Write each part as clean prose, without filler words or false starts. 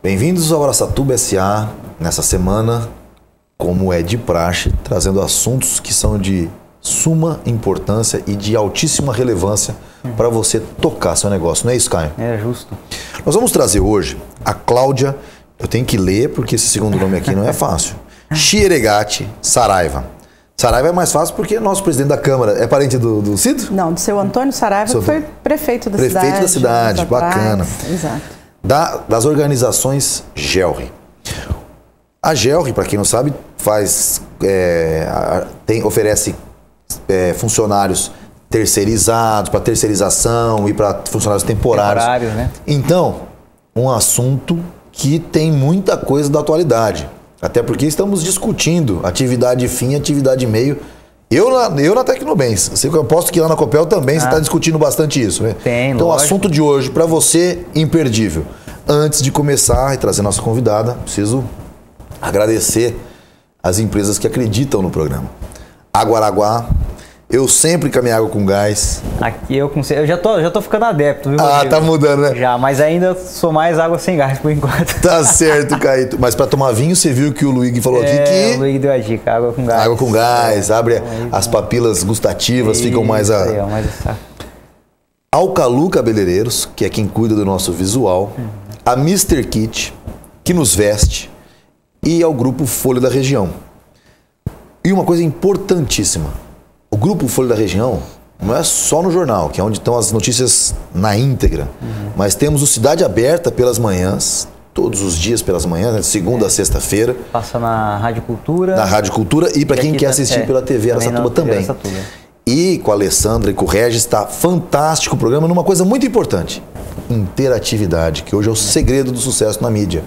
Bem-vindos ao Araçatuba SA, nessa semana, como é de praxe, trazendo assuntos que são de suma importância e de altíssima relevância para você tocar seu negócio, não é isso, Caio? É justo. Nós vamos trazer hoje a Cláudia, eu tenho que ler porque esse segundo nome aqui não é fácil, Chieregatti Saraiva. Saraiva é mais fácil porque nosso presidente da Câmara é parente do Cid? Não, do seu Antônio Saraiva, que foi prefeito da cidade. Prefeito da cidade, bacana. Exato. Das organizações GELRI. A GELRI, para quem não sabe, oferece funcionários terceirizados, para terceirização e para funcionários temporários. Né? Então, um assunto que tem muita coisa da atualidade. Até porque estamos discutindo atividade fim e atividade meio. Eu na Tecnobens. Eu aposto que lá na Copel também você está discutindo bastante isso, né? Tem, então, lógico. o assunto de hoje, para você, imperdível. Antes de começar e trazer nossa convidada, preciso agradecer as empresas que acreditam no programa. Aguaraguá, eu sempre com a minha água com gás. Aqui eu já tô ficando adepto, viu? Ah, tá mudando, né? Já, mas ainda sou mais água sem gás por enquanto. Tá certo, Caíto. Mas para tomar vinho, você viu que o Luigi falou aqui que... O Luigi deu a dica, água com gás. Água com gás, abre as papilas gustativas, ficam mais... Alcalu Cabeleireiros, que é quem cuida do nosso visual. A Mr. Kit, que nos veste. E ao Grupo Folha da Região. E uma coisa importantíssima. O Grupo Folha da Região não é só no jornal, que é onde estão as notícias na íntegra. Mas temos o Cidade Aberta pelas manhãs, todos os dias pelas manhãs, né, de segunda a sexta-feira. Passa na Rádio Cultura. Na Rádio Cultura e para quem quer assistir pela TV Araçatuba também. E com a Alessandra e com o Regis está fantástico o programa numa coisa muito importante. Interatividade, que hoje é o segredo do sucesso na mídia.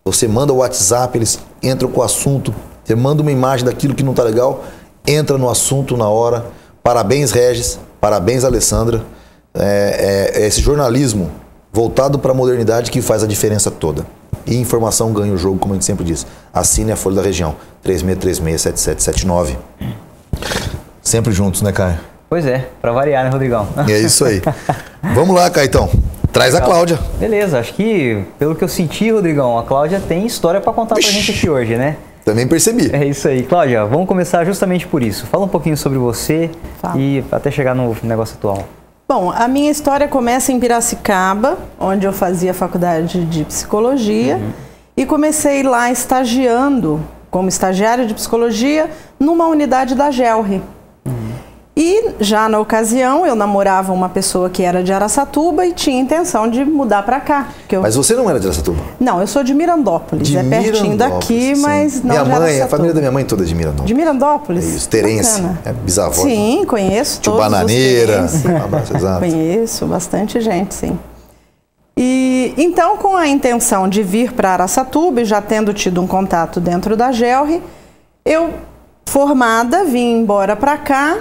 Você manda o WhatsApp, eles entram com o assunto, você manda uma imagem daquilo que não está legal, entra no assunto na hora. Parabéns, Regis, parabéns, Alessandra. Esse jornalismo voltado para a modernidade que faz a diferença toda. E informação ganha o jogo, como a gente sempre diz. Assine a Folha da Região, 3636-7779. Sempre juntos, né, Caio? Pois é, para variar, né, Rodrigão? É isso aí. Vamos lá, Caetão. Traz a Cláudia. Beleza, acho que, pelo que eu senti, Rodrigão, a Cláudia tem história para contar pra gente aqui hoje, né? Também percebi. É isso aí. Cláudia, vamos começar justamente por isso. Fala um pouquinho sobre você e até chegar no negócio atual. Bom, a minha história começa em Piracicaba, onde eu fazia faculdade de psicologia e comecei lá estagiando como estagiária de psicologia numa unidade da GELRI. E já na ocasião eu namorava uma pessoa que era de Araçatuba e tinha intenção de mudar para cá. Mas você não era de Araçatuba? Não, eu sou de Mirandópolis, pertinho daqui, sim. mas não minha de mãe, Araçatuba. a família da minha mãe toda é de Mirandópolis. De Mirandópolis? É isso, Terence, bisavó. Sim, conheço Tio todos Bananeira, os um abraço, exato. Conheço bastante gente, sim. E então, com a intenção de vir para Araçatuba e já tendo tido um contato dentro da GELRI, eu, formada, vim embora para cá.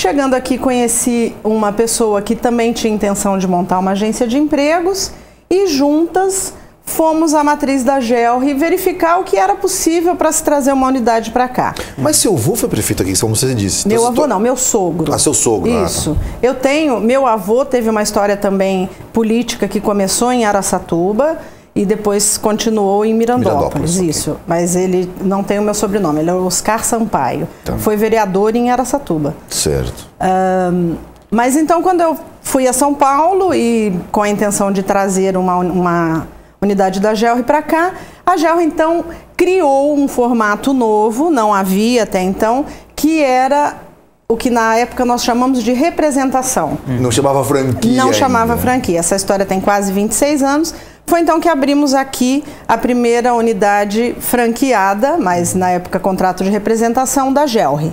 Chegando aqui, conheci uma pessoa que também tinha intenção de montar uma agência de empregos e juntas fomos à matriz da GELRI verificar o que era possível para se trazer uma unidade para cá. Mas seu avô foi prefeito aqui, como você disse? Meu avô não, meu sogro. Ah, seu sogro. Isso. Meu avô teve uma história também política que começou em Araçatuba e depois continuou em Mirandópolis. Isso. Okay. Mas ele não tem o meu sobrenome, ele é Oscar Sampaio. Tá. Foi vereador em Araçatuba. Certo. Mas então, quando eu fui a São Paulo e com a intenção de trazer uma unidade da GELRI para cá, a GELRI então criou um formato novo, não havia até então, que era o que na época nós chamamos de representação. Não chamava franquia. Não chamava ainda. Franquia. Essa história tem quase 26 anos. Foi então que abrimos aqui a primeira unidade franqueada, mas na época contrato de representação da GELRI.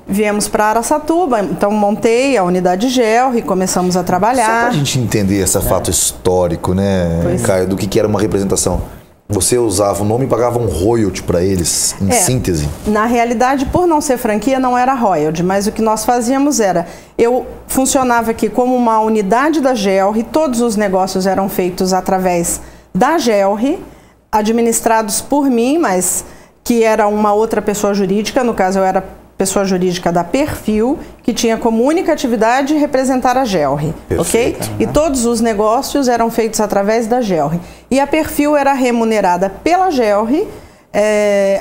Viemos para Araçatuba, então montei a unidade GELRI, começamos a trabalhar. Só para a gente entender esse fato histórico, né, Caio, do que era uma representação. Você usava o nome e pagava um royalty para eles, em síntese? Na realidade, por não ser franquia, não era royalty, mas o que nós fazíamos era... Eu funcionava aqui como uma unidade da GELRI, todos os negócios eram feitos através da GELRI, administrados por mim, mas que era uma outra pessoa jurídica, no caso eu era pessoa jurídica da Perfil, que tinha como única atividade representar a GELRI, ok? E todos os negócios eram feitos através da GELRI. E a Perfil era remunerada pela GELRI,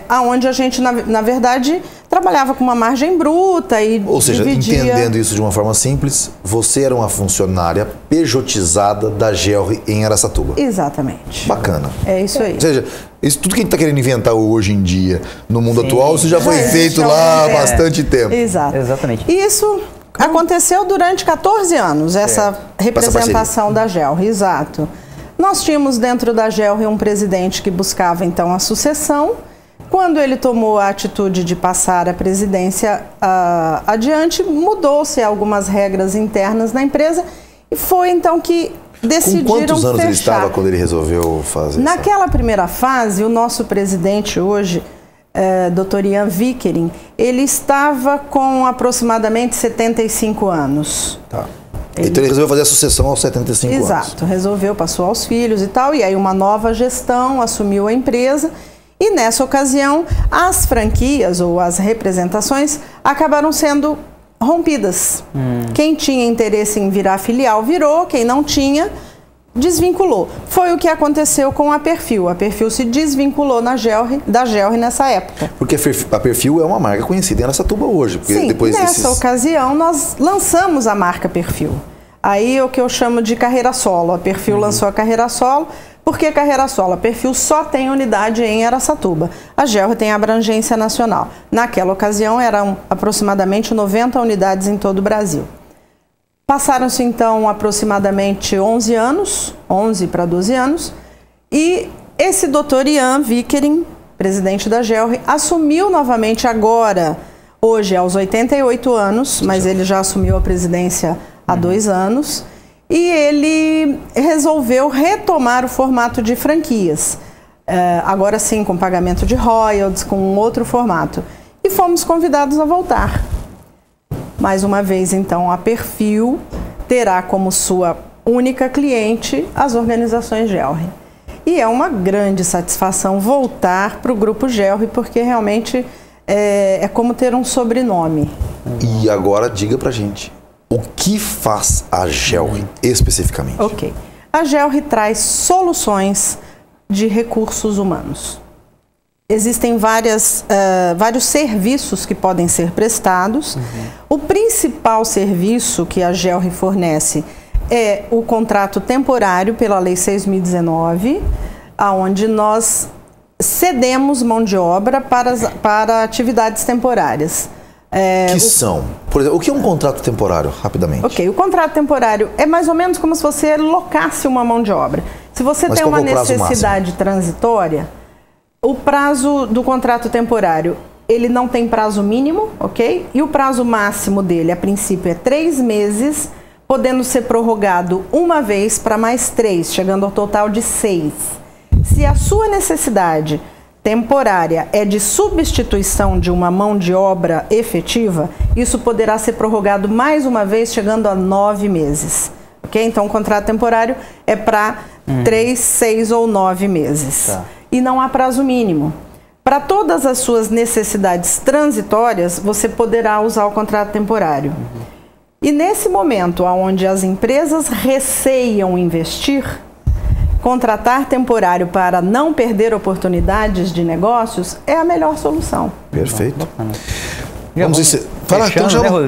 aonde a gente, na verdade, trabalhava com uma margem bruta e Ou seja, dividia... entendendo isso de uma forma simples, você era uma funcionária pejotizada da GELRI em Araçatuba. Exatamente. Bacana. É isso aí. Ou seja, isso tudo que a gente está querendo inventar hoje em dia, no mundo atual, isso já foi feito lá há bastante tempo. Exato. Exatamente. E isso aconteceu durante 14 anos, essa representação da GELRI, exato. Nós tínhamos dentro da GELRI um presidente que buscava então a sucessão. Quando ele tomou a atitude de passar a presidência adiante, mudou-se algumas regras internas na empresa e foi então que decidiram Com quantos anos fechar. ele estava quando ele resolveu fazer isso? Naquela primeira fase, o nosso presidente hoje, Dr. Ian Vickering, ele estava com aproximadamente 75 anos. Tá. Então ele resolveu fazer a sucessão aos 75 anos. Exato, resolveu, passou aos filhos e tal, e aí uma nova gestão assumiu a empresa, e nessa ocasião as franquias ou as representações acabaram sendo rompidas. Quem tinha interesse em virar filial virou, quem não tinha desvinculou. Foi o que aconteceu com a Perfil. A Perfil se desvinculou da GELRI nessa época. Porque a Perfil é uma marca conhecida em Araçatuba hoje. Porque Sim, depois nessa ocasião nós lançamos a marca Perfil. Aí é o que eu chamo de carreira solo. A Perfil lançou a carreira solo. Por que carreira solo? A Perfil só tem unidade em Araçatuba. A GELRI tem abrangência nacional. Naquela ocasião eram aproximadamente 90 unidades em todo o Brasil. Passaram-se então aproximadamente 11 anos, 11 para 12 anos, e esse Dr. Ian Vickering, presidente da GELRI, assumiu novamente agora, hoje aos 88 anos, mas ele já assumiu a presidência há 2 anos, e ele resolveu retomar o formato de franquias, agora sim com pagamento de royalties, com um outro formato, e fomos convidados a voltar. Mais uma vez, então, a Perfil terá como sua única cliente as organizações GELRI. E é uma grande satisfação voltar para o grupo GELRI, porque realmente é como ter um sobrenome. E agora diga pra gente, o que faz a GELRI especificamente? Ok. A GELRI traz soluções de recursos humanos. Existem vários serviços que podem ser prestados. O principal serviço que a GELRI fornece é o contrato temporário pela Lei 6.019, onde nós cedemos mão de obra para atividades temporárias. Por exemplo, o que é um contrato temporário, rapidamente? Ok, o contrato temporário é mais ou menos como se você locasse uma mão de obra. Se você tem uma necessidade transitória, o prazo do contrato temporário, ele não tem prazo mínimo, ok? E o prazo máximo dele, a princípio, é 3 meses, podendo ser prorrogado uma vez para mais 3, chegando ao total de 6. Se a sua necessidade temporária é de substituição de uma mão de obra efetiva, isso poderá ser prorrogado mais uma vez, chegando a 9 meses. Ok? Então, o contrato temporário é para 3, 6 ou 9 meses. Tá. E não há prazo mínimo. Para todas as suas necessidades transitórias, você poderá usar o contrato temporário. E nesse momento, onde as empresas receiam investir, contratar temporário para não perder oportunidades de negócios é a melhor solução. Perfeito. Vamos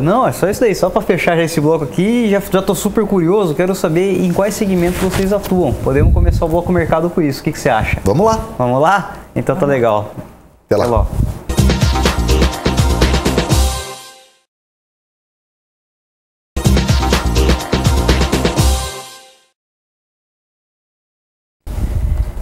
Não, é só isso daí, só para fechar já esse bloco aqui, já estou super curioso, quero saber em quais segmentos vocês atuam. Podemos começar o bloco mercado com isso, o que você acha? Vamos lá. Vamos lá? Então tá legal. Até lá. Até logo.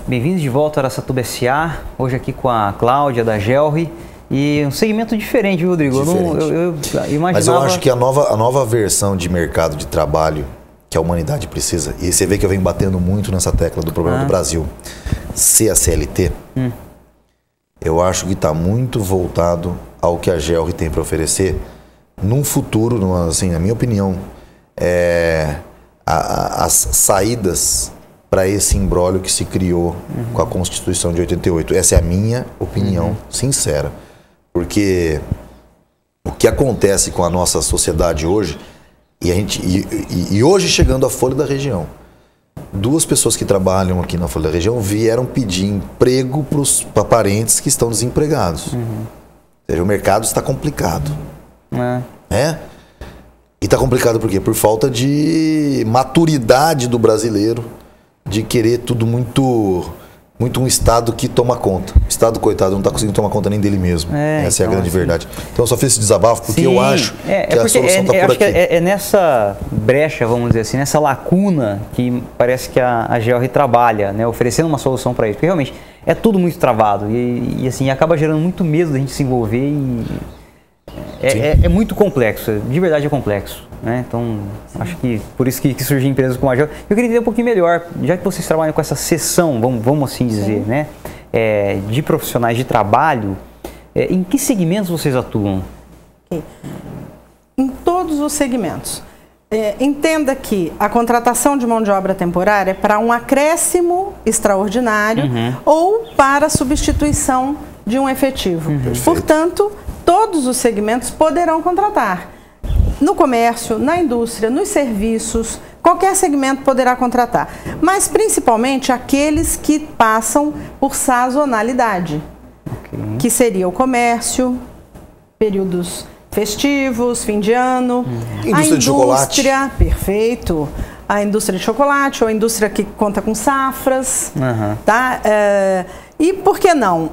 Bem-vindos de volta ao Araçatuba SA, hoje aqui com a Cláudia da GELRI. E um segmento diferente, Rodrigo. Eu imaginava... Mas eu acho que a nova versão de mercado de trabalho que a humanidade precisa, e você vê que eu venho batendo muito nessa tecla do problema do Brasil, CLT, eu acho que está muito voltado ao que a GELRI tem para oferecer num futuro, assim, na minha opinião, as saídas para esse imbróglio que se criou com a Constituição de 88. Essa é a minha opinião sincera. Porque o que acontece com a nossa sociedade hoje, e hoje chegando à Folha da Região, 2 pessoas que trabalham aqui na Folha da Região vieram pedir emprego para parentes que estão desempregados. Ou seja, o mercado está complicado. E está complicado por quê? Por falta de maturidade do brasileiro, de querer tudo muito um Estado que toma conta. O Estado, coitado, não está conseguindo tomar conta nem dele mesmo. Essa é a grande verdade. Então eu só fiz esse desabafo porque eu acho que a solução está por aqui. É nessa brecha, vamos dizer assim, nessa lacuna que parece que a GeoRe trabalha, né, oferecendo uma solução para isso. Porque realmente é tudo muito travado e assim, acaba gerando muito medo da gente se envolver e é muito complexo, de verdade é complexo. Né? Então, acho que por isso que surgem empresas como a GeoRe. Eu queria entender um pouquinho melhor, já que vocês trabalham com essa seção, vamos assim dizer, né? De profissionais de trabalho, em que segmentos vocês atuam? Em todos os segmentos. Entenda que a contratação de mão de obra temporária é para um acréscimo extraordinário ou para substituição de um efetivo. Portanto, todos os segmentos poderão contratar. No comércio, na indústria, nos serviços, qualquer segmento poderá contratar. Mas principalmente aqueles que passam por sazonalidade, que seria o comércio, períodos festivos, fim de ano, indústria de chocolate. Perfeito. A indústria de chocolate ou a indústria que conta com safras. Tá? E por que não?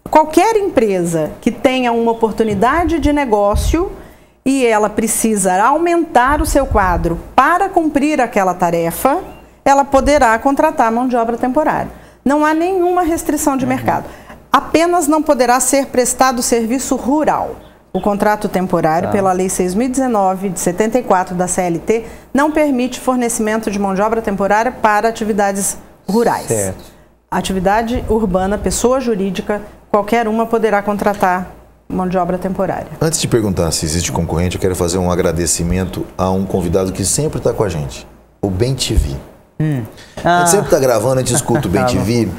Qualquer empresa que tenha uma oportunidade de negócio e ela precisa aumentar o seu quadro para cumprir aquela tarefa, ela poderá contratar mão de obra temporária. Não há nenhuma restrição de mercado. Apenas não poderá ser prestado serviço rural. O contrato temporário, pela Lei 6.019, de 74 da CLT, não permite fornecimento de mão de obra temporária para atividades rurais. Certo. Atividade urbana, pessoa jurídica, qualquer uma poderá contratar mão de obra temporária. Antes de perguntar se existe concorrente, eu quero fazer um agradecimento a um convidado que sempre está com a gente, o BemTV. A gente sempre está gravando, a gente escuta o BemTV.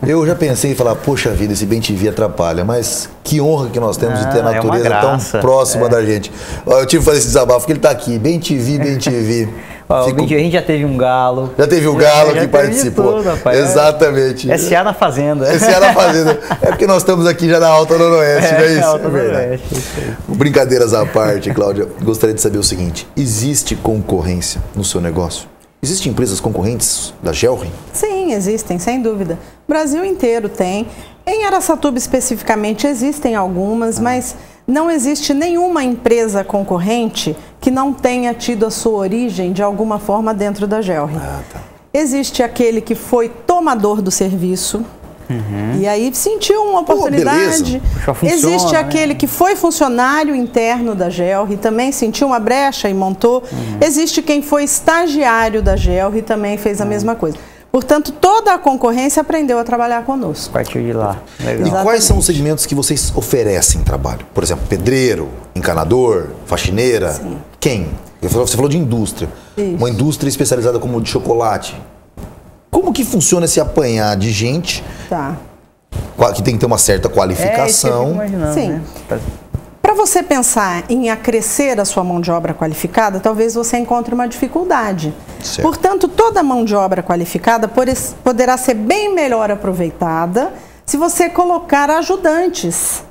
Eu já pensei em falar, poxa vida, esse BemTV atrapalha, mas que honra que nós temos de ter a natureza tão próxima da gente. Eu tive que fazer esse desabafo, porque ele está aqui, BemTV. A gente já teve um galo. Já teve o galo que participou. Tudo, rapaz. Exatamente. SA na Fazenda. SA na Fazenda. É porque nós estamos aqui já na Alta Noroeste, não é isso? Alta Noroeste. Brincadeiras à parte, Cláudia, gostaria de saber o seguinte: existe concorrência no seu negócio? Existem empresas concorrentes da GeoRe? Sim, existem, sem dúvida. O Brasil inteiro tem. Em Araçatuba especificamente existem algumas, mas não existe nenhuma empresa concorrente que não tenha tido a sua origem de alguma forma dentro da GeoRe. Existe aquele que foi tomador do serviço e aí sentiu uma oportunidade. Existe aquele que foi funcionário interno da GeoRe e também sentiu uma brecha e montou. Existe quem foi estagiário da GeoRe e também fez a mesma coisa. Portanto, toda a concorrência aprendeu a trabalhar conosco. A partir de lá. Legal. E quais são os segmentos que vocês oferecem trabalho? Por exemplo, pedreiro, encanador, faxineira? Sim. Quem? Você falou de indústria. Isso. Uma indústria especializada como de chocolate. Como que funciona esse apanhar de gente que tem que ter uma certa qualificação? Sim. Né? Para você pensar em acrescer a sua mão de obra qualificada, talvez você encontre uma dificuldade. Certo. Portanto, toda mão de obra qualificada poderá ser bem melhor aproveitada se você colocar ajudantes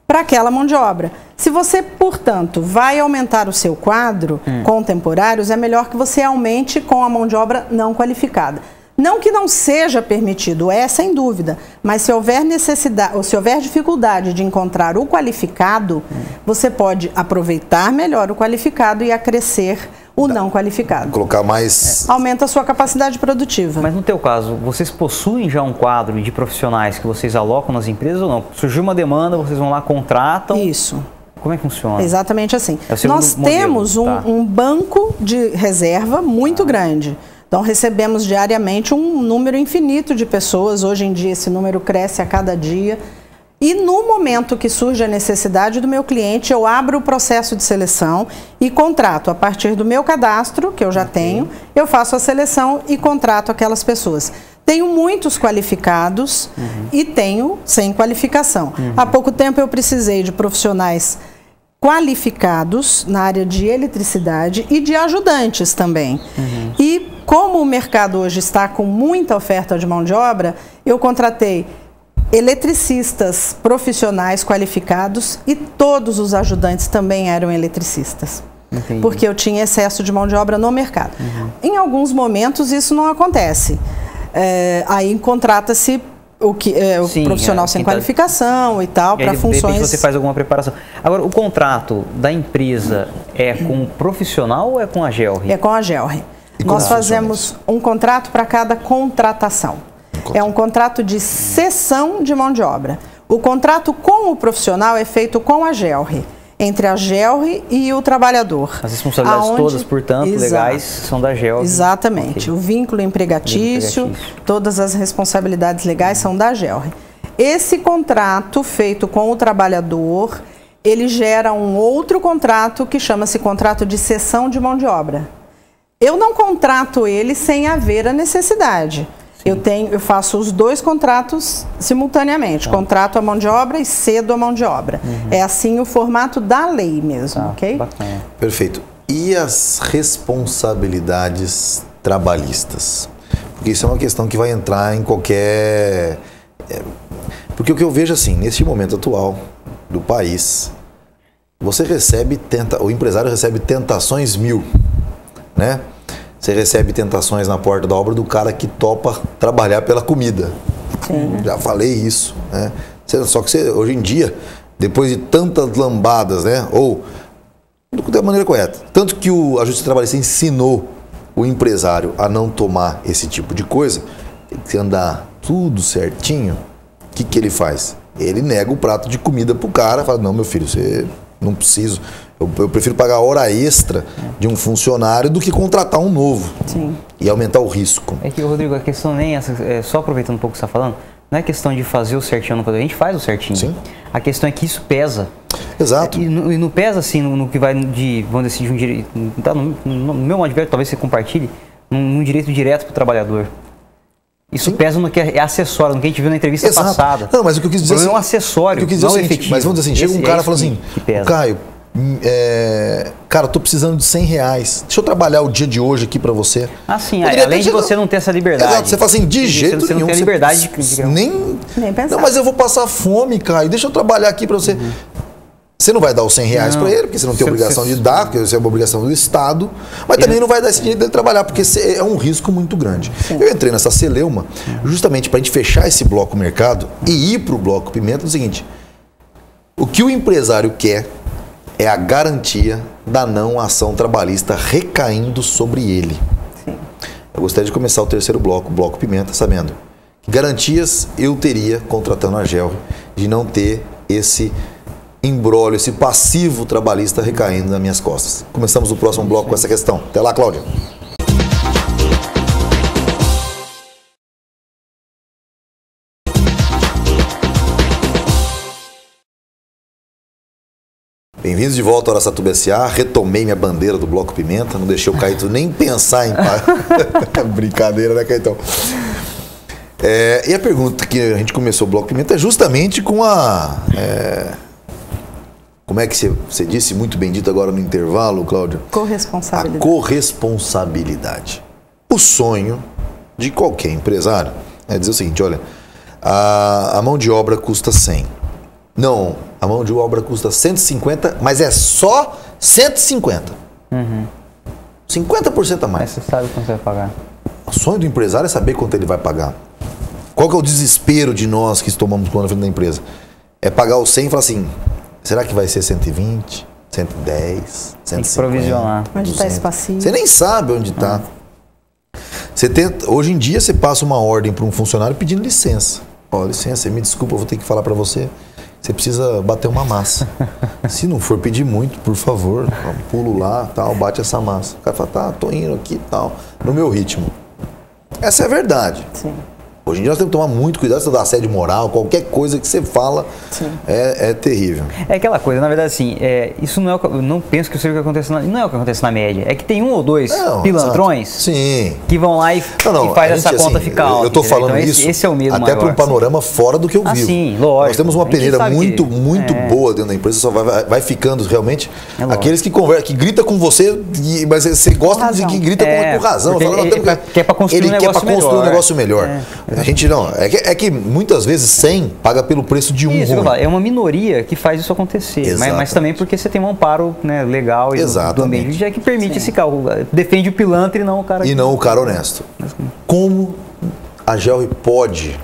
para aquela mão de obra. Se você, portanto, vai aumentar o seu quadro com temporários, é melhor que você aumente com a mão de obra não qualificada. Não que não seja permitido, sem dúvida, mas se houver necessidade ou se houver dificuldade de encontrar o qualificado, você pode aproveitar melhor o qualificado e acrescer o não qualificado. Colocar mais... Aumenta a sua capacidade produtiva. Mas no teu caso, vocês possuem já um quadro de profissionais que vocês alocam nas empresas ou não? Surgiu uma demanda, vocês vão lá, contratam? Isso. Como é que funciona? Exatamente assim. Nós temos um banco de reserva muito grande. Então, recebemos diariamente um número infinito de pessoas. Hoje em dia, esse número cresce a cada dia. E no momento que surge a necessidade do meu cliente, eu abro o processo de seleção e contrato. A partir do meu cadastro, que eu já tenho, eu faço a seleção e contrato aquelas pessoas. Tenho muitos qualificados e tenho sem qualificação. Há pouco tempo eu precisei de profissionais qualificados na área de eletricidade e de ajudantes também. E como o mercado hoje está com muita oferta de mão de obra, eu contratei eletricistas profissionais qualificados e todos os ajudantes também eram eletricistas. Entendi. Porque eu tinha excesso de mão de obra no mercado. Em alguns momentos isso não acontece. Aí contrata-se o profissional sem qualificação e tal, para funções... De repente você faz alguma preparação. Agora, o contrato da empresa é com o profissional ou é com a GELRE? É com a GELRE. Nós fazemos um contrato para cada contratação. É um contrato de cessão de mão de obra. O contrato com o profissional é feito com a GELRE, entre a GELRE e o trabalhador. As responsabilidades todas, portanto, legais, são da GELRE. Exatamente. O vínculo empregatício, todas as responsabilidades legais são da GELRE. Esse contrato feito com o trabalhador, ele gera um outro contrato que chama-se contrato de cessão de mão de obra. Eu não contrato ele sem haver a necessidade. Eu faço os dois contratos simultaneamente, contrato a mão de obra e cedo a mão de obra. É assim o formato da lei mesmo, ok? Bacana. Perfeito. E as responsabilidades trabalhistas? Porque isso é uma questão que vai entrar em qualquer... Porque o que eu vejo assim, neste momento atual do país, o empresário recebe tentações 1000, né? Você recebe tentações na porta da obra do cara que topa trabalhar pela comida. Já falei isso, né? Só que hoje em dia, depois de tantas lambadas, né? Ou da maneira correta, tanto que a Justiça Trabalhista ensinou o empresário a não tomar esse tipo de coisa, tem que andar tudo certinho. O que ele faz? Ele nega o prato de comida pro cara, fala, não, meu filho, você não precisa... Eu prefiro pagar a hora extra de um funcionário do que contratar um novo. Sim. E aumentar o risco. É que, Rodrigo, a questão nem é essa, só aproveitando um pouco o que você está falando, não é questão de fazer o certinho ou não fazer, a gente faz o certinho. Sim. A questão é que isso pesa. Exato. E não pesa assim no que vai de, vamos dizer assim, de um direito, tá, no meu modo de ver, talvez você compartilhe, num direito direto para o trabalhador. Isso pesa no que é acessório, no que a gente viu na entrevista passada. Não, mas o que eu quis dizer é um acessório, não efetivo. Mas vamos dizer assim, chega um cara e fala assim, Caio, cara, eu tô precisando de R$100. Deixa eu trabalhar o dia de hoje aqui pra você. Sim, além de você não ter essa liberdade. Exato, você fala assim, de jeito nenhum. Você não tem a liberdade de... Nem pensar. Não, mas eu vou passar fome, Caio. Deixa eu trabalhar aqui pra você. Você não vai dar os R$100 pra ele, porque você não tem obrigação de dar, porque isso é uma obrigação do Estado. Mas também não vai dar esse dinheiro dele trabalhar, porque é um risco muito grande. Eu entrei nessa celeuma justamente pra gente fechar esse bloco mercado e ir pro bloco pimenta. É o seguinte, o que o empresário quer é a garantia da não ação trabalhista recaindo sobre ele. Sim. Eu gostaria de começar o terceiro bloco, o bloco pimenta, sabendo que garantias eu teria, contratando a GELRE, de não ter esse imbróglio, esse passivo trabalhista recaindo nas minhas costas. Começamos o próximo bloco com essa questão. Até lá, Cláudia. Bem-vindos de volta ao Araçatuba S.A. Retomei minha bandeira do Bloco Pimenta, não deixei o Caetano nem pensar em brincadeira, né, Caetano? E a pergunta que a gente começou o Bloco Pimenta é justamente com como é que você disse, muito bem dito agora no intervalo, Cláudio? Corresponsabilidade. A corresponsabilidade. O sonho de qualquer empresário é dizer o seguinte, olha, a mão de obra custa 100. Não, a mão de obra custa 150, mas é só 150. 50% a mais. Mas você sabe quanto você vai pagar. O sonho do empresário é saber quanto ele vai pagar. Qual que é o desespero de nós que tomamos conta na frente da empresa? É pagar o 100 e falar assim, será que vai ser 120, 110, 150? Tem que provisionar. Onde está esse passivo? Você nem sabe onde está. Hoje em dia você passa uma ordem para um funcionário pedindo licença. Ó, licença, me desculpa, eu vou ter que falar para você. Você precisa bater uma massa. Se não for pedir muito, por favor, pulo lá, tal, bate essa massa. O cara fala, tá, tô indo aqui, tal, no meu ritmo. Essa é a verdade. Sim. Hoje em dia nós temos que tomar muito cuidado se dá assédio moral, qualquer coisa que você fala é terrível. É aquela coisa, na verdade, assim, isso não é não penso que seja o que acontece não é o que acontece na média. É que tem um ou dois pilantrões que vão lá e faz essa conta ficar alta. Eu estou falando então, isso esse é o mesmo até para um panorama fora do que eu vivo. Sim, lógico. Nós temos uma peneira muito boa dentro da empresa, só vai ficando realmente aqueles que conversam, que grita com você, mas você gosta de que grita com razão. Quer para construir um negócio melhor. A gente não. É que muitas vezes 100 paga pelo preço de um ruim. É uma minoria que faz isso acontecer. Mas também porque você tem um amparo, né, legal do ambiente que permite esse carro. Defende o pilantra e não o cara. E não o cara honesto. Como a GELRI pode,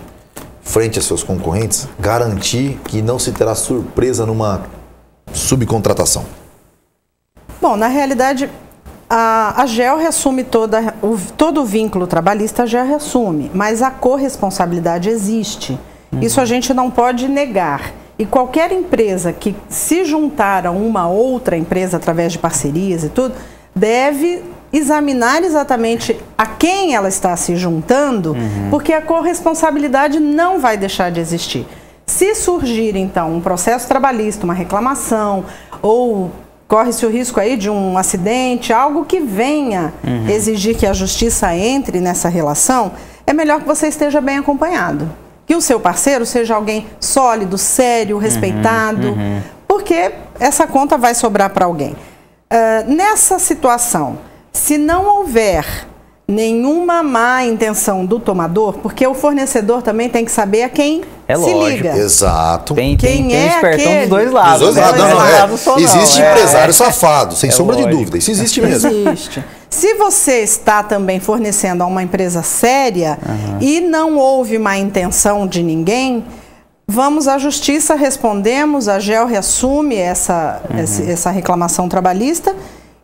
frente a seus concorrentes, garantir que não se terá surpresa numa subcontratação? Bom, na realidade, a GELRI assume todo o vínculo trabalhista, a GELRI assume, mas a corresponsabilidade existe. Isso a gente não pode negar. E qualquer empresa que se juntar a uma outra empresa através de parcerias e tudo, deve examinar exatamente a quem ela está se juntando, porque a corresponsabilidade não vai deixar de existir. Se surgir, então, um processo trabalhista, uma reclamação, ou corre-se o risco aí de um acidente, algo que venha exigir que a justiça entre nessa relação, é melhor que você esteja bem acompanhado. Que o seu parceiro seja alguém sólido, sério, respeitado, porque essa conta vai sobrar para alguém. Nessa situação, se não houver nenhuma má intenção do tomador, porque o fornecedor também tem que saber a quem se liga. Exato. Tem espertão dos dois lados. Dos dois lados. Existe empresário safado, sem sombra de dúvida. Isso existe mesmo. Existe. Se você está também fornecendo a uma empresa séria e não houve má intenção de ninguém, vamos à justiça, respondemos, a GELRI assume essa reclamação trabalhista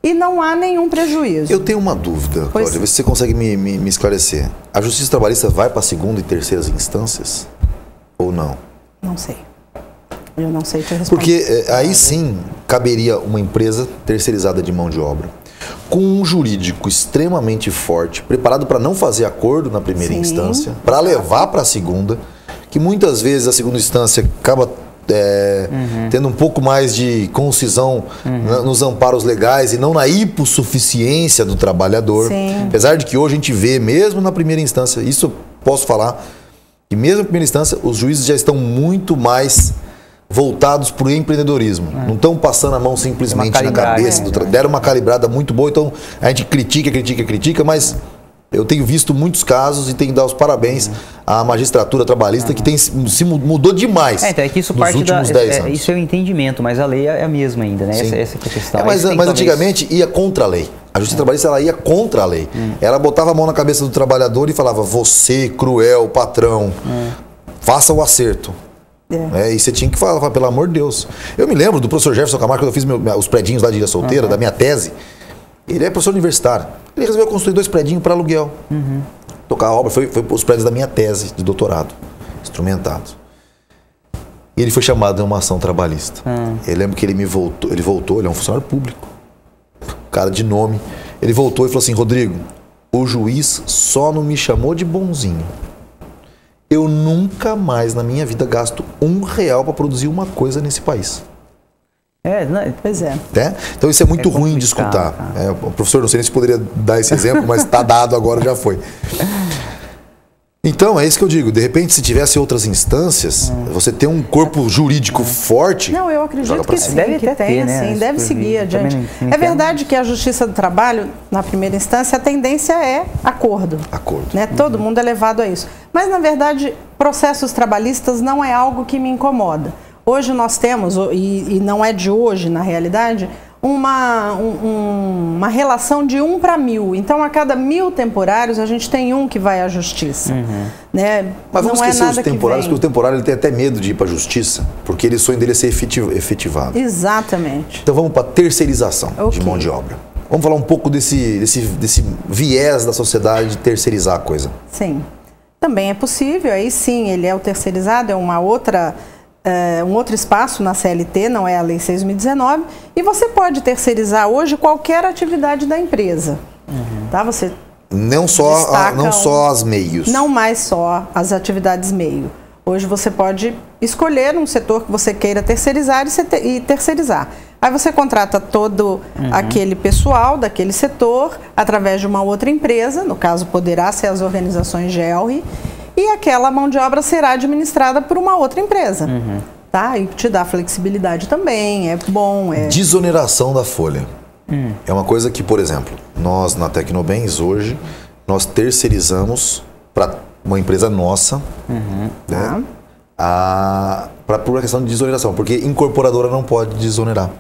e não há nenhum prejuízo. Eu tenho uma dúvida, Cláudia, vê se você consegue me esclarecer. A justiça trabalhista vai para a segunda e terceiras instâncias ou não? Não sei. Eu não sei te responder. Porque aí sim caberia uma empresa terceirizada de mão de obra, com um jurídico extremamente forte, preparado para não fazer acordo na primeira instância, para levar para a segunda, que muitas vezes a segunda instância acaba tendo um pouco mais de concisão nos amparos legais e não na hipossuficiência do trabalhador. Sim. Apesar de que hoje a gente vê, mesmo na primeira instância, isso eu posso falar, que mesmo na primeira instância os juízes já estão muito mais voltados para o empreendedorismo. Não estão passando a mão simplesmente na cabeça. Deram uma calibrada muito boa, então a gente critica, mas eu tenho visto muitos casos e tenho que dar os parabéns à magistratura trabalhista que se mudou demais então é que isso nos parte últimos 10 anos. Isso é o entendimento, mas a lei é a mesma ainda, né? Essa é a questão. Mas antigamente ia contra a lei. A justiça trabalhista ela ia contra a lei. Ela botava a mão na cabeça do trabalhador e falava: você, cruel, patrão, faça o acerto. E você tinha que falar, pelo amor de Deus. Eu me lembro do professor Jefferson Camargo, quando eu fiz os predinhos lá de Ilha Solteira, da minha tese. Ele é professor universitário. Ele resolveu construir 2 predinhos para aluguel. Tocar a obra, foi os prédios da minha tese de doutorado, instrumentados. E ele foi chamado em uma ação trabalhista. Eu lembro que ele voltou, ele é um funcionário público, cara de nome. Ele voltou e falou assim: Rodrigo, o juiz só não me chamou de bonzinho. Eu nunca mais na minha vida gasto R$1 para produzir uma coisa nesse país. Pois é. Então isso é muito ruim de escutar. O professor, não sei nem se poderia dar esse exemplo, mas está dado agora, já foi. Então, é isso que eu digo. De repente, se tivesse outras instâncias, você tem um corpo jurídico forte. Não, eu acredito que sim, deve que tenha, né? sim, deve seguir adiante. É verdade que a Justiça do Trabalho, na primeira instância, a tendência é acordo. Né? Todo mundo é levado a isso. Mas, na verdade, processos trabalhistas não é algo que me incomoda. Hoje nós temos, e não é de hoje na realidade, uma relação de 1 para 1000. Então, a cada 1000 temporários, a gente tem um que vai à justiça. Né? Mas vamos esquecer os temporários, porque o temporário ele tem até medo de ir para a justiça, porque o sonho dele é ser efetivado. Exatamente. Então, vamos para a terceirização de mão de obra. Vamos falar um pouco desse viés da sociedade de terceirizar a coisa. Sim. Também é possível, aí sim, ele é o terceirizado, é um outro espaço na CLT, não é a Lei 6.019, e você pode terceirizar hoje qualquer atividade da empresa. Tá? Você Não só as meios. Não mais só as atividades meio. Hoje você pode escolher um setor que você queira terceirizar e terceirizar. Aí você contrata todo aquele pessoal daquele setor através de uma outra empresa, no caso poderá ser as organizações GELRI, e aquela mão de obra será administrada por uma outra empresa. Tá? E te dá flexibilidade também, é bom. Desoneração da folha. É uma coisa que, por exemplo, nós na Tecnobens hoje, nós terceirizamos para uma empresa nossa, né, por uma questão de desoneração, porque incorporadora não pode desonerar.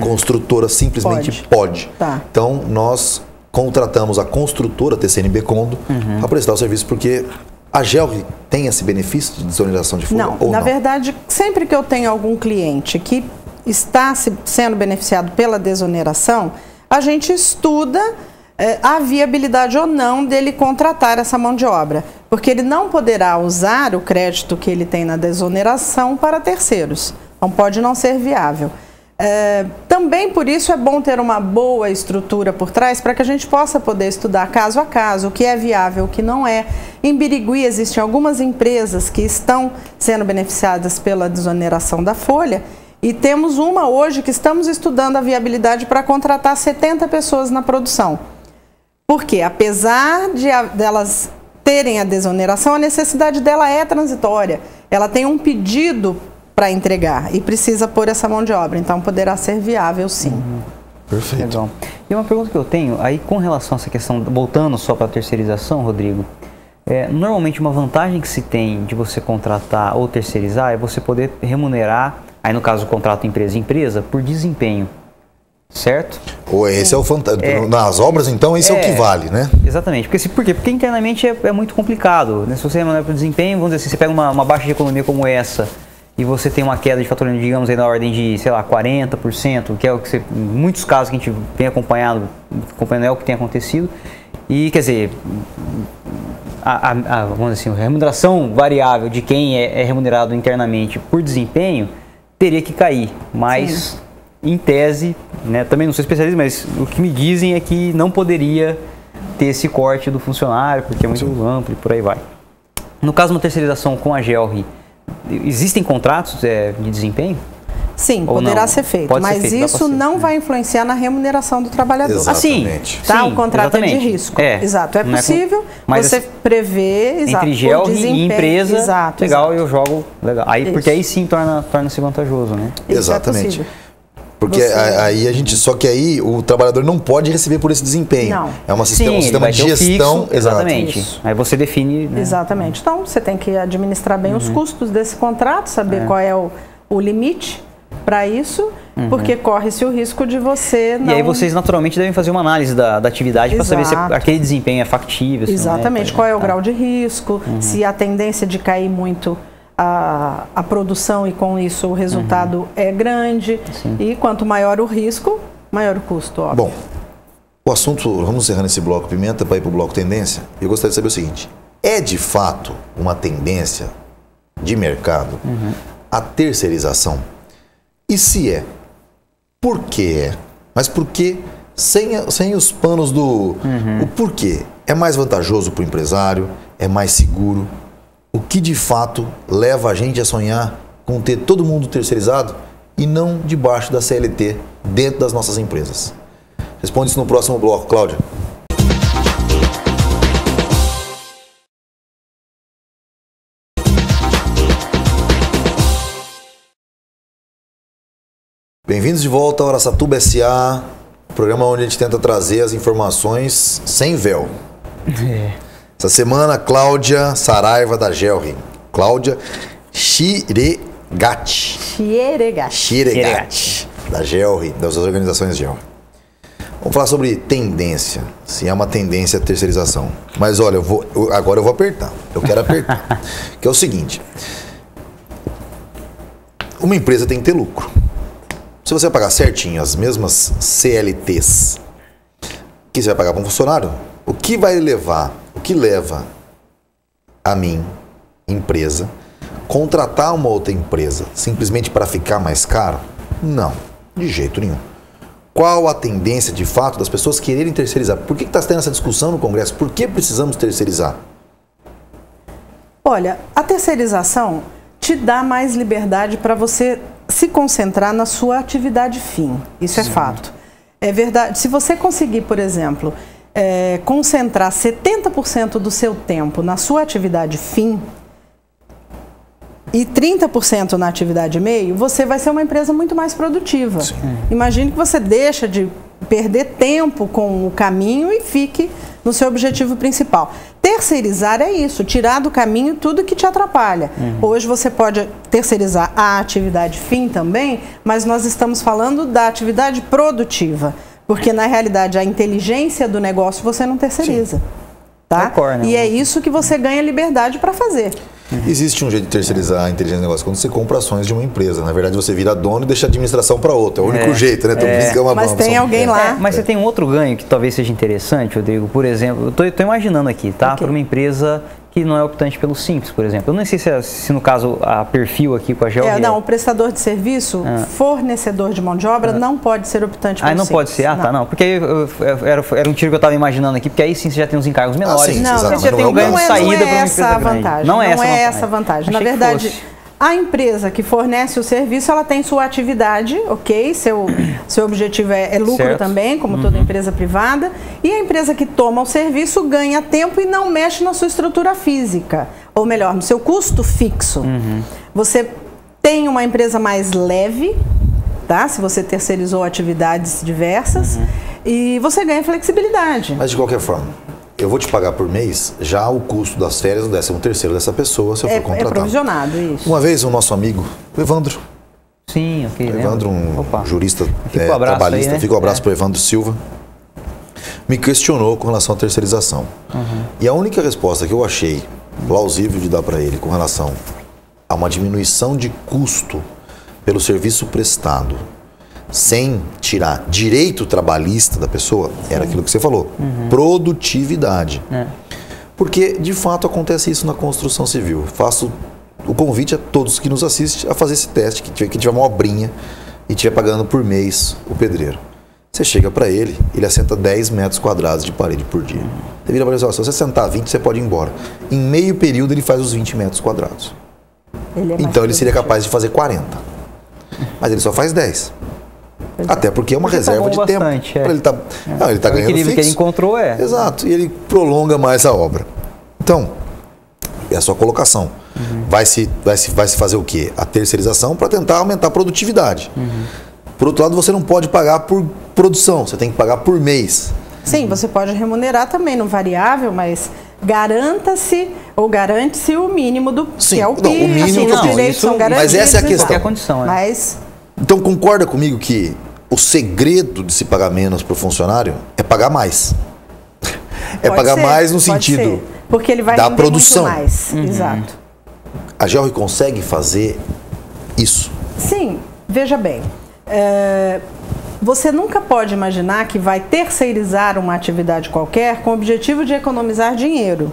Construtora simplesmente pode. Tá. Então, nós contratamos a construtora, TCNB Condo, para prestar o serviço, porque a GELRI tem esse benefício de desoneração de folha? Não, na verdade, sempre que eu tenho algum cliente que está sendo beneficiado pela desoneração, a gente estuda a viabilidade ou não dele contratar essa mão de obra, porque ele não poderá usar o crédito que ele tem na desoneração para terceiros, então pode não ser viável. Também por isso é bom ter uma boa estrutura por trás para que a gente possa poder estudar caso a caso o que é viável, o que não é. Em Birigui existem algumas empresas que estão sendo beneficiadas pela desoneração da folha e temos uma hoje que estamos estudando a viabilidade para contratar 70 pessoas na produção. Porque apesar de delas terem a desoneração, a necessidade dela é transitória. Ela tem um pedido para entregar e precisa pôr essa mão de obra, então poderá ser viável sim. Perfeito. Legal. E uma pergunta que eu tenho, aí com relação a essa questão, voltando só para a terceirização, Rodrigo, normalmente uma vantagem que se tem de você contratar ou terceirizar é você poder remunerar, aí no caso o contrato empresa-empresa, por desempenho. Certo? Ou esse é o fantástico. Nas obras, então, esse é o que vale, né? Exatamente. Por quê? Porque internamente é muito complicado. Né? Se você remunera por desempenho, vamos dizer assim, você pega uma baixa de economia como essa e você tem uma queda de faturamento, digamos, aí na ordem de, sei lá, 40%, que é o que em muitos casos que a gente vem acompanhando é o que tem acontecido. E, quer dizer, vamos dizer assim, a remuneração variável de quem é remunerado internamente por desempenho teria que cair, mas... Sim. Em tese, né, também não sou especialista, mas o que me dizem é que não poderia ter esse corte do funcionário, porque é muito amplo e por aí vai. No caso de uma terceirização com a GELRI, existem contratos de desempenho? Sim, poderá ser feito, mas isso não vai influenciar na remuneração do trabalhador. Exatamente. Tá? O contrato é de risco. Exato, é possível você prever entre GELRI e empresa, legal, eu jogo, legal. Aí, porque aí sim torna-se vantajoso, né? Exatamente. Porque aí a gente, só que aí o trabalhador não pode receber por esse desempenho. Não. É um sistema de gestão. Fixo, exatamente. Aí você define. Né? Exatamente. Então você tem que administrar bem os custos desse contrato, saber qual é o limite para isso, porque corre-se o risco de você não... E aí vocês naturalmente devem fazer uma análise da atividade para saber se aquele desempenho é factível. Exatamente. Qual é o grau de risco, se a tendência de cair muito a produção e com isso o resultado é grande. Sim. E quanto maior o risco, maior o custo, óbvio. Bom, o assunto, vamos encerrando esse bloco Pimenta para ir para o bloco Tendência. Eu gostaria de saber o seguinte, é de fato uma tendência de mercado a terceirização? E se é, por que é? Mas por que sem os panos do... O porquê? É mais vantajoso para o empresário? É mais seguro? O que de fato leva a gente a sonhar com ter todo mundo terceirizado e não debaixo da CLT dentro das nossas empresas? Responde isso no próximo bloco, Cláudia. Bem-vindos de volta ao Araçatuba SA, programa onde a gente tenta trazer as informações sem véu. Essa semana, Cláudia Saraiva da GELRI. Cláudia Xiregatti, da GELRI, das organizações GELRI. Vamos falar sobre tendência, se é uma tendência a terceirização. Mas olha, agora eu vou apertar, eu quero apertar. Que é o seguinte, uma empresa tem que ter lucro. Se você pagar certinho as mesmas CLTs que você vai pagar para um funcionário, o que leva a mim, empresa, contratar uma outra empresa simplesmente para ficar mais caro? Não, de jeito nenhum. qual a tendência, de fato, das pessoas quererem terceirizar? Por que está tendo essa discussão no Congresso? Por que precisamos terceirizar? Olha, a terceirização te dá mais liberdade para você se concentrar na sua atividade fim. Isso é fato. É verdade. Se você conseguir, por exemplo, concentrar 70% do seu tempo na sua atividade fim e 30% na atividade meio, você vai ser uma empresa muito mais produtiva. Imagine que você deixa de perder tempo com o caminho e fique no seu objetivo principal. Terceirizar é isso, tirar do caminho tudo que te atrapalha. Hoje você pode terceirizar a atividade fim também, mas nós estamos falando da atividade produtiva, porque na realidade a inteligência do negócio você não terceiriza. Tá? E é isso que você ganha liberdade para fazer. Existe um jeito de terceirizar a inteligência do negócio quando você compra ações de uma empresa. Na verdade, você vira dono e deixa a administração para outra. É o único jeito, né? Mas tem alguém lá. Mas você tem um outro ganho que talvez seja interessante, Rodrigo. Por exemplo, eu estou imaginando aqui, tá? Para uma empresa que não é optante pelo Simples, por exemplo. Eu não sei se no caso a perfil aqui com a GeoRe... Não, o prestador de serviço, fornecedor de mão de obra, não pode ser optante pelo Simples. Não pode ser? Tá, não. Porque aí era um tiro que eu estava imaginando aqui, porque aí sim você já tem uns encargos menores. Você já tem um ganho de saída para uma empresa grande. Não é essa a vantagem. Na verdade, a empresa que fornece o serviço, ela tem sua atividade, ok? Seu objetivo é lucro também, como toda empresa privada. E a empresa que toma o serviço ganha tempo e não mexe na sua estrutura física. Ou melhor, no seu custo fixo. Você tem uma empresa mais leve, tá? Se você terceirizou atividades diversas. E você ganha flexibilidade. Mas de qualquer forma, eu vou te pagar por mês já o custo das férias do 13º dessa pessoa, se eu for contratado. É provisionado, isso. Uma vez, o nosso amigo, o Evandro. Sim, ok. Evandro, jurista trabalhista, aí, né? Fica um abraço para o Evandro Silva. Me questionou com relação à terceirização. E a única resposta que eu achei plausível de dar para ele com relação a uma diminuição de custo pelo serviço prestado, sem tirar direito trabalhista da pessoa, era aquilo que você falou, produtividade. Porque, de fato, acontece isso na construção civil. Faço o convite a todos que nos assistem a fazer esse teste, que tiver uma obrinha e estiver pagando por mês o pedreiro. Você chega para ele assenta 10 metros quadrados de parede por dia. Você vira para ele e fala, se você sentar 20, você pode ir embora. Em meio período, ele faz os 20 metros quadrados. Então, ele seria capaz de fazer 40. Mas ele só faz 10. Até porque é uma reserva de tempo. Ele está ganhando fixo. Que ele encontrou Exato. E ele prolonga mais a obra. Então, é a sua colocação. Vai se fazer o quê? A terceirização para tentar aumentar a produtividade. Por outro lado, você não pode pagar por produção. Você tem que pagar por mês. Sim, você pode remunerar também no variável, mas garanta-se ou garante-se o mínimo do que é o PIB. O mínimo os direitos são garantidos. Mas essa é a questão. Condição, Então, concorda comigo que o segredo de se pagar menos para o funcionário é pagar mais. Mais no sentido porque ele vai da produção. Muito mais. Exato. A GeoRe consegue fazer isso? Sim, veja bem. Você nunca pode imaginar que vai terceirizar uma atividade qualquer com o objetivo de economizar dinheiro.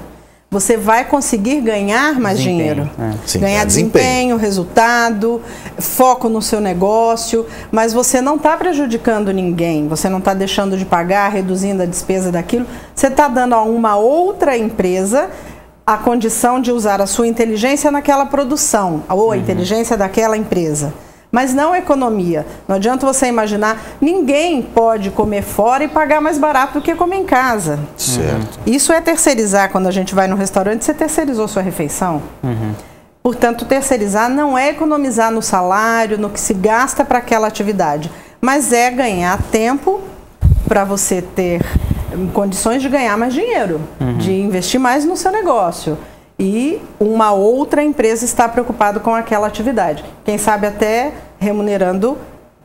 Você vai conseguir ganhar mais dinheiro. Ganhar desempenho, resultado, foco no seu negócio, mas você não está prejudicando ninguém, você não está deixando de pagar, reduzindo a despesa daquilo. Você está dando a uma outra empresa a condição de usar a sua inteligência naquela produção, ou a inteligência daquela empresa. Mas não economia. Não adianta você imaginar, ninguém pode comer fora e pagar mais barato do que comer em casa. Certo. Isso é terceirizar. Quando a gente vai no restaurante, você terceirizou sua refeição. Portanto, terceirizar não é economizar no salário, no que se gasta para aquela atividade, mas é ganhar tempo para você ter condições de ganhar mais dinheiro, de investir mais no seu negócio. E uma outra empresa está preocupada com aquela atividade. Quem sabe até remunerando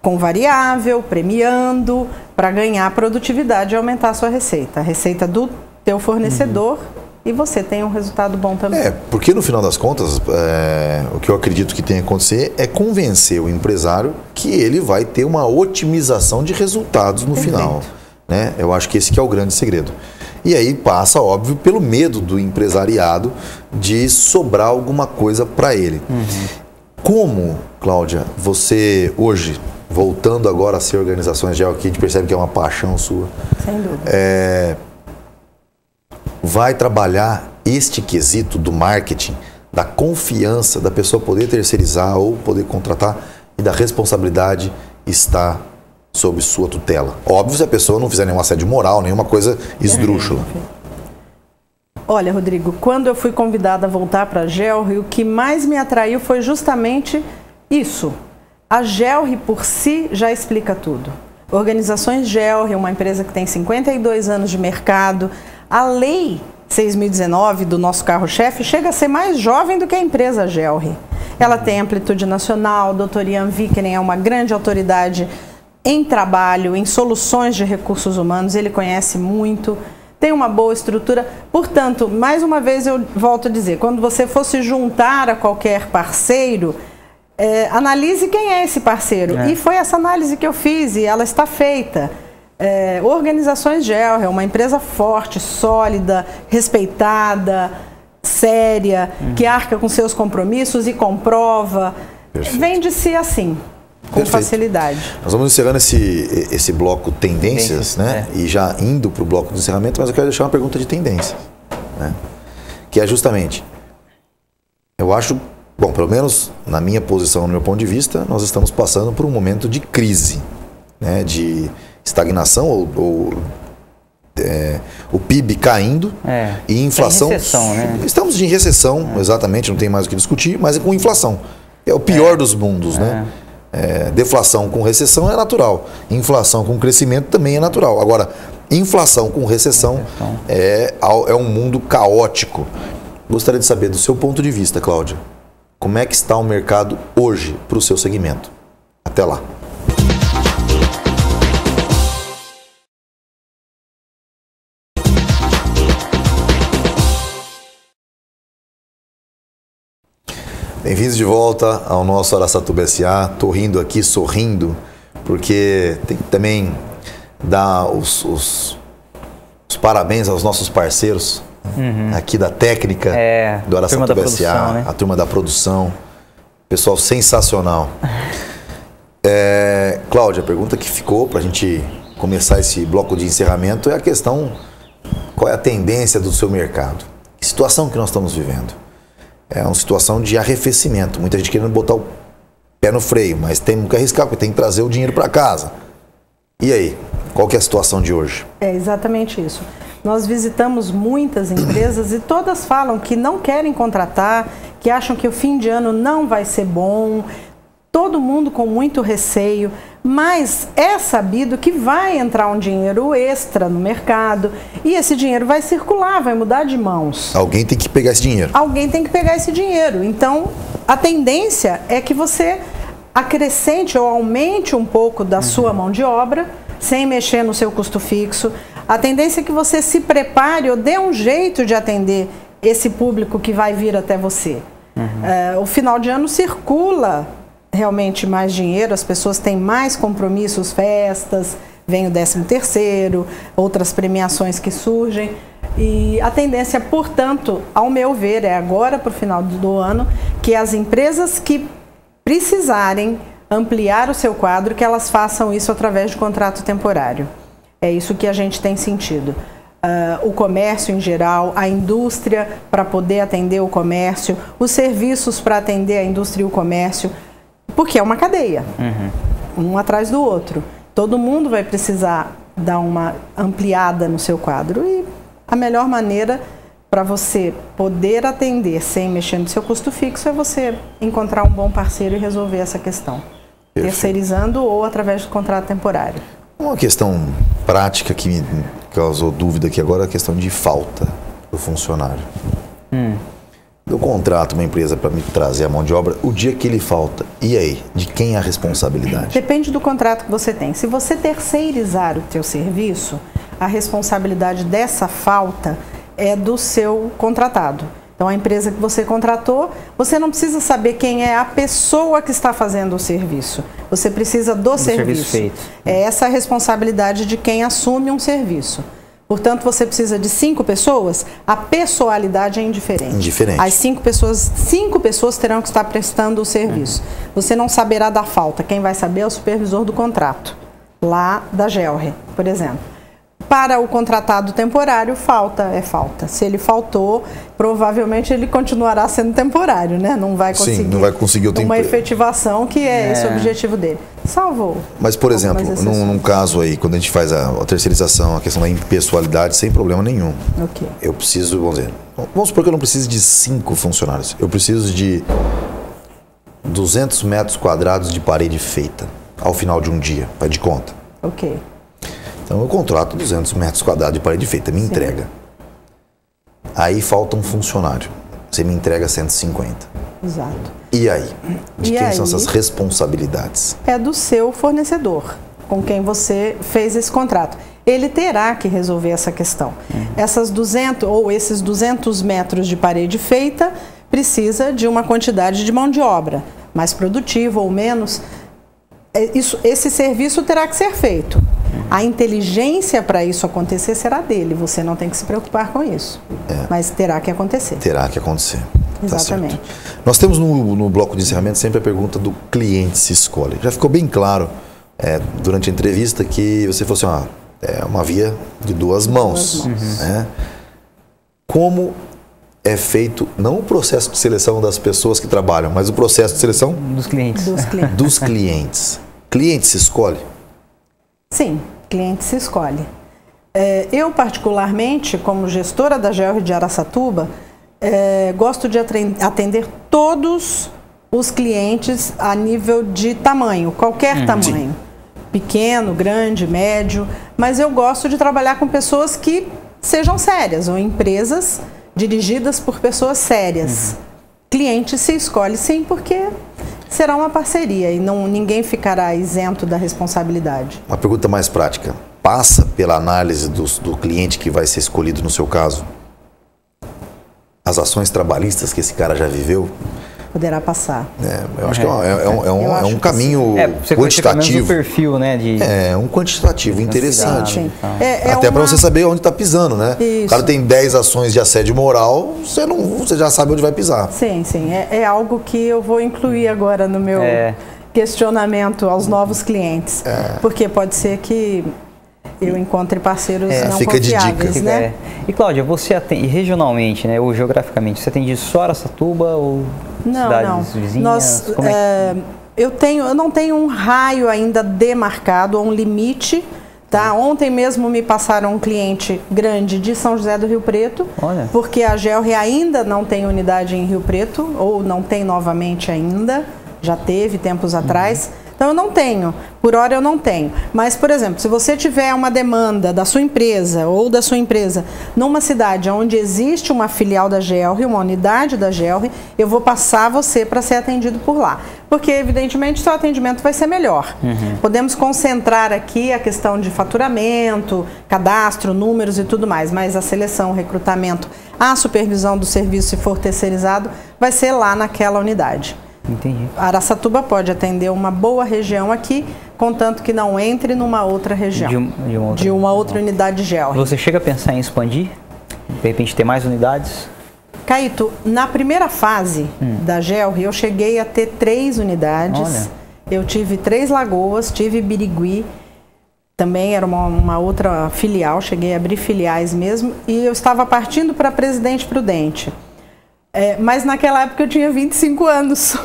com variável, premiando, para ganhar produtividade e aumentar a sua receita. A receita do teu fornecedor e você tem um resultado bom também. Porque no final das contas, o que eu acredito que tem que acontecer é convencer o empresário que ele vai ter uma otimização de resultados no final. Né? Eu acho que esse que é o grande segredo. E aí passa, óbvio, pelo medo do empresariado de sobrar alguma coisa para ele. Como, Cláudia, você hoje, voltando agora a ser organizações GEL, que a gente percebe que é uma paixão sua. Sem dúvida. Vai trabalhar este quesito do marketing, da confiança, da pessoa poder terceirizar ou poder contratar e da responsabilidade estar sob sua tutela. Óbvio, se a pessoa não fizer nenhum assédio moral, nenhuma coisa esdrúxula. Olha, Rodrigo, quando eu fui convidada a voltar para a GELRI, o que mais me atraiu foi justamente isso. A GELRI por si já explica tudo. Organizações GELRI é uma empresa que tem 52 anos de mercado. A lei 6.019 do nosso carro-chefe chega a ser mais jovem do que a empresa GELRI. Ela tem amplitude nacional, o Dr. Ian Vikenen é uma grande autoridade em trabalho, em soluções de recursos humanos, ele conhece muito, tem uma boa estrutura. Portanto, mais uma vez eu volto a dizer, quando você for se juntar a qualquer parceiro, analise quem é esse parceiro. E foi essa análise que eu fiz e ela está feita. Organizações GELRI é uma empresa forte, sólida, respeitada, séria, que arca com seus compromissos e comprova. Vende-se assim, com facilidade. Nós vamos encerrando esse bloco tendências, né? E já indo para o bloco de encerramento, mas eu quero deixar uma pergunta de tendência, né? Que é justamente, eu acho, bom, pelo menos na minha posição, no meu ponto de vista, nós estamos passando por um momento de crise, né? De estagnação o PIB caindo e inflação. Recessão, né? Estamos em recessão, exatamente, não tem mais o que discutir, mas com inflação. É o pior dos mundos, né? Deflação com recessão é natural. Inflação com crescimento também é natural. Agora, inflação com recessão é um mundo caótico. Gostaria de saber, do seu ponto de vista, Cláudia, como é que está o mercado hoje para o seu segmento? Até lá. Bem-vindos de volta ao nosso Araçatuba SA. Estou rindo aqui, sorrindo, porque tem que também dar os parabéns aos nossos parceiros aqui da técnica do Araçatuba SA, né? A turma da produção, pessoal sensacional. Cláudia, a pergunta que ficou para a gente começar esse bloco de encerramento é a questão: qual é a tendência do seu mercado? Que situação que nós estamos vivendo? É uma situação de arrefecimento. Muita gente querendo botar o pé no freio, mas tem que arriscar, porque tem que trazer o dinheiro para casa. E aí, qual que é a situação de hoje? É exatamente isso. Nós visitamos muitas empresas e todas falam que não querem contratar, que acham que o fim de ano não vai ser bom, todo mundo com muito receio, mas é sabido que vai entrar um dinheiro extra no mercado e esse dinheiro vai circular, vai mudar de mãos. Alguém tem que pegar esse dinheiro. Alguém tem que pegar esse dinheiro. Então, a tendência é que você acrescente ou aumente um pouco da sua mão de obra, sem mexer no seu custo fixo. A tendência é que você se prepare ou dê um jeito de atender esse público que vai vir até você. O final de ano circula realmente mais dinheiro, as pessoas têm mais compromissos, festas, vem o 13º, outras premiações que surgem. E a tendência, portanto, ao meu ver, é agora para o final do ano, que as empresas que precisarem ampliar o seu quadro, que elas façam isso através de contrato temporário. É isso que a gente tem sentido. O comércio em geral, a indústria para poder atender o comércio, os serviços para atender a indústria e o comércio, porque é uma cadeia, um atrás do outro. Todo mundo vai precisar dar uma ampliada no seu quadro e a melhor maneira para você poder atender sem mexer no seu custo fixo é você encontrar um bom parceiro e resolver essa questão. Perfeito. Terceirizando ou através de contrato temporário. Uma questão prática que me causou dúvida aqui agora é a questão de falta do funcionário. Eu contrato uma empresa para me trazer a mão de obra, o dia que ele falta, e aí? De quem é a responsabilidade? Depende do contrato que você tem. Se você terceirizar o teu serviço, a responsabilidade dessa falta é do seu contratado. Então, a empresa que você contratou, você não precisa saber quem é a pessoa que está fazendo o serviço. Você precisa do serviço. Feito. É essa a responsabilidade de quem assume um serviço. portanto você precisa de 5 pessoas, a pessoalidade é indiferente. Indiferente. As 5 pessoas terão que estar prestando o serviço. Você não saberá da falta, quem vai saber é o supervisor do contrato, lá da GELRE, por exemplo. Para o contratado temporário, falta é falta. Se ele faltou, provavelmente ele continuará sendo temporário, né? Não vai conseguir, não vai conseguir o tempo. Uma efetivação que é esse o objetivo dele. Salvou. Mas, por exemplo, num caso aí, quando a gente faz a terceirização, a questão da impessoalidade, sem problema nenhum. Okay. Eu preciso, vamos supor que eu não preciso de 5 funcionários. Eu preciso de 200 metros quadrados de parede feita ao final de um dia, faz de conta. Ok. Então eu contrato 200 metros quadrados de parede feita, me entrega. Aí falta um funcionário, você me entrega 150. Exato. E aí? De quem são essas responsabilidades? É do seu fornecedor, com quem você fez esse contrato. Ele terá que resolver essa questão. Esses 200 metros de parede feita precisa de uma quantidade de mão de obra, mais produtiva ou menos. Esse serviço terá que ser feito. A inteligência para isso acontecer será dele. Você não tem que se preocupar com isso. Mas terá que acontecer. Terá que acontecer. Exatamente. Tá certo. Nós temos no bloco de encerramento sempre a pergunta do cliente se escolhe. Já ficou bem claro durante a entrevista que você falou assim, é uma via de duas mãos. Né? Como é feito, não o processo de seleção das pessoas que trabalham, mas o processo de seleção dos clientes. Dos clientes. Cliente se escolhe? Sim, cliente se escolhe. Eu, particularmente, como gestora da GELRE de Araçatuba, gosto de atender todos os clientes a nível de tamanho, qualquer tamanho. Sim. Pequeno, grande, médio, mas eu gosto de trabalhar com pessoas que sejam sérias, ou empresas dirigidas por pessoas sérias. Cliente se escolhe sim, porque será uma parceria e ninguém ficará isento da responsabilidade. Uma pergunta mais prática. Passa pela análise do cliente que vai ser escolhido no seu caso? As ações trabalhistas que esse cara já viveu? Poderá passar. Eu acho que é um caminho quantitativo. O perfil, né? É um quantitativo interessante. Sim. Até para você saber onde está pisando, né? Isso. O cara tem 10 ações de assédio moral, você já sabe onde vai pisar. Sim. É algo que eu vou incluir agora no meu questionamento aos novos clientes. Porque pode ser que eu encontre parceiros não fica confiáveis, de dica. né? E Cláudia, você atende regionalmente, né, ou geograficamente, você atende só Araçatuba ou cidades vizinhas? Eu não tenho um raio ainda demarcado, ou um limite. Tá? Ontem mesmo me passaram um cliente grande de São José do Rio Preto, porque a GELRE ainda não tem unidade em Rio Preto, ou não tem novamente ainda, já teve tempos atrás. Então eu não tenho, por hora eu não tenho. Mas, por exemplo, se você tiver uma demanda da sua empresa ou da sua empresa numa cidade onde existe uma filial da GELRE, uma unidade da GELRE, eu vou passar você para ser atendido por lá. Porque, evidentemente, seu atendimento vai ser melhor. Podemos concentrar aqui a questão de faturamento, cadastro, números e tudo mais, mas a seleção, o recrutamento, a supervisão do serviço, se for terceirizado, vai ser lá naquela unidade. Entendi. Araçatuba pode atender uma boa região aqui, contanto que não entre numa outra região, de uma outra unidade GELRE. Você chega a pensar em expandir? De repente ter mais unidades? Caíto, na primeira fase da GELRE, eu cheguei a ter 3 unidades. Olha. Eu tive 3 Lagoas, tive Birigui, também era uma outra filial, cheguei a abrir filiais mesmo, e eu estava partindo para Presidente Prudente. Mas naquela época eu tinha 25 anos.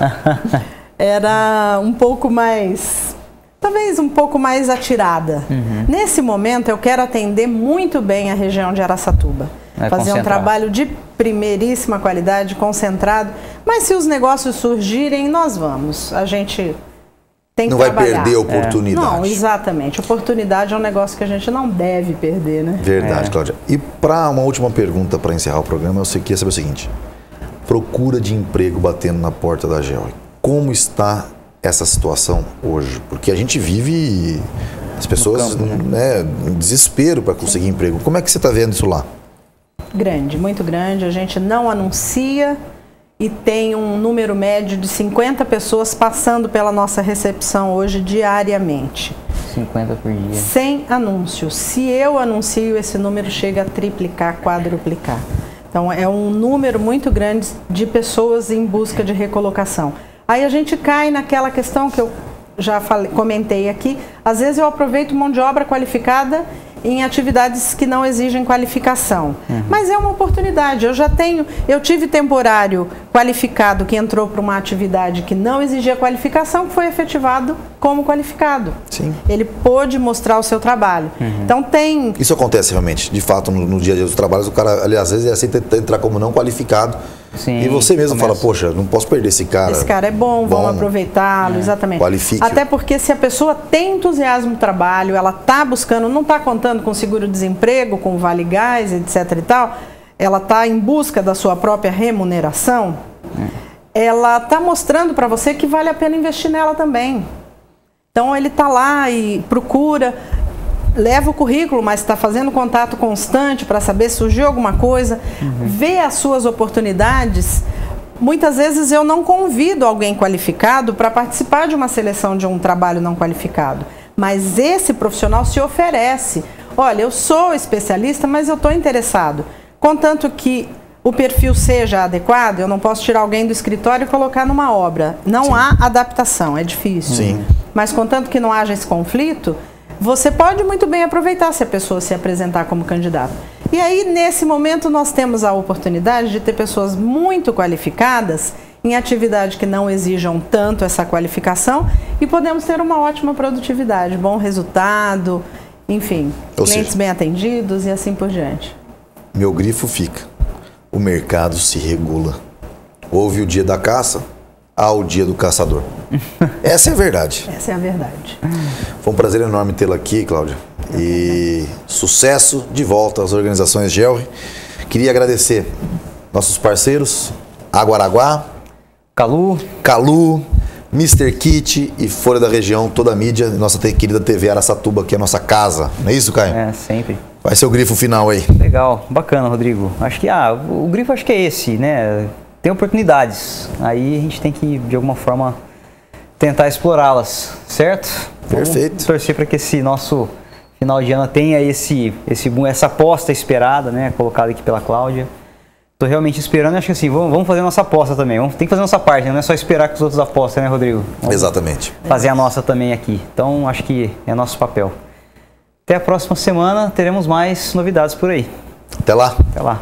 Era um pouco mais, talvez um pouco mais atirada. Nesse momento eu quero atender muito bem a região de Araçatuba. Fazer um trabalho de primeiríssima qualidade, concentrado. Mas se os negócios surgirem, nós vamos. A gente tem que não trabalhar. Vai perder a oportunidade. Não, exatamente. Oportunidade é um negócio que a gente não deve perder, né? Verdade, Cláudia. E para uma última pergunta para encerrar o programa, eu queria saber o seguinte. Procura de emprego batendo na porta da GELRE. Como está essa situação hoje? Porque a gente vive as pessoas em desespero para conseguir emprego. Como é que você está vendo isso lá? Grande, muito grande. A gente não anuncia e tem um número médio de 50 pessoas passando pela nossa recepção hoje diariamente. 50 por dia. Sem anúncio. Se eu anuncio, esse número chega a triplicar, quadruplicar. Então é um número muito grande de pessoas em busca de recolocação. Aí a gente cai naquela questão que eu já comentei aqui. Às vezes eu aproveito mão de obra qualificada em atividades que não exigem qualificação. Mas é uma oportunidade. Eu tive temporário qualificado que entrou para uma atividade que não exigia qualificação, que foi efetivado como qualificado. Sim. Ele pôde mostrar o seu trabalho. Então tem... Isso acontece realmente, de fato, no dia a dia dos trabalhos, o cara, ali, às vezes, aceita entrar como não qualificado. Sim, e você mesmo fala, poxa, não posso perder esse cara. Esse cara é bom, vamos aproveitá-lo, exatamente. Qualifique. Até porque se a pessoa tem entusiasmo no trabalho, ela está buscando, não está contando com seguro-desemprego, com Vale Gás, etc e tal, ela está em busca da sua própria remuneração, ela está mostrando para você que vale a pena investir nela também. Então ele está lá e procura... Leva o currículo, mas está fazendo contato constante para saber se surgiu alguma coisa, vê as suas oportunidades. Muitas vezes eu não convido alguém qualificado para participar de uma seleção de um trabalho não qualificado, mas esse profissional se oferece. Olha, eu sou especialista, mas eu estou interessado. Contanto que o perfil seja adequado, eu não posso tirar alguém do escritório e colocar numa obra. Não há adaptação, é difícil. Sim. Mas contanto que não haja esse conflito, você pode muito bem aproveitar se a pessoa se apresentar como candidato. E aí, nesse momento, nós temos a oportunidade de ter pessoas muito qualificadas em atividades que não exijam tanto essa qualificação e podemos ter uma ótima produtividade, bom resultado, enfim, clientes bem atendidos e assim por diante. Meu grifo fica. O mercado se regula. Houve o dia da caça, há o dia do caçador. Essa é a verdade. Essa é a verdade. Foi um prazer enorme tê-la aqui, Cláudia. E sucesso de volta às organizações GELRI. Queria agradecer nossos parceiros, Aguaraguá, Calu, Mr. Kit e Folha da Região, toda a mídia, nossa querida TV Araçatuba, que é a nossa casa. Não é isso, Caio? É, sempre. Vai ser o grifo final aí. Legal, bacana, Rodrigo. Acho que o grifo acho que é esse, né? Tem oportunidades. Aí a gente tem que, de alguma forma, tentar explorá-las, certo? Perfeito. Vamos torcer para que esse nosso final de ano tenha essa aposta esperada, né? Colocada aqui pela Cláudia. Estou realmente esperando, acho que assim, vamos fazer a nossa aposta também. Tem que fazer a nossa parte, né? Não é só esperar que os outros apostem, né, Rodrigo? Exatamente. Fazer a nossa também aqui. Então, acho que é nosso papel. Até a próxima semana, teremos mais novidades por aí. Até lá. Até lá.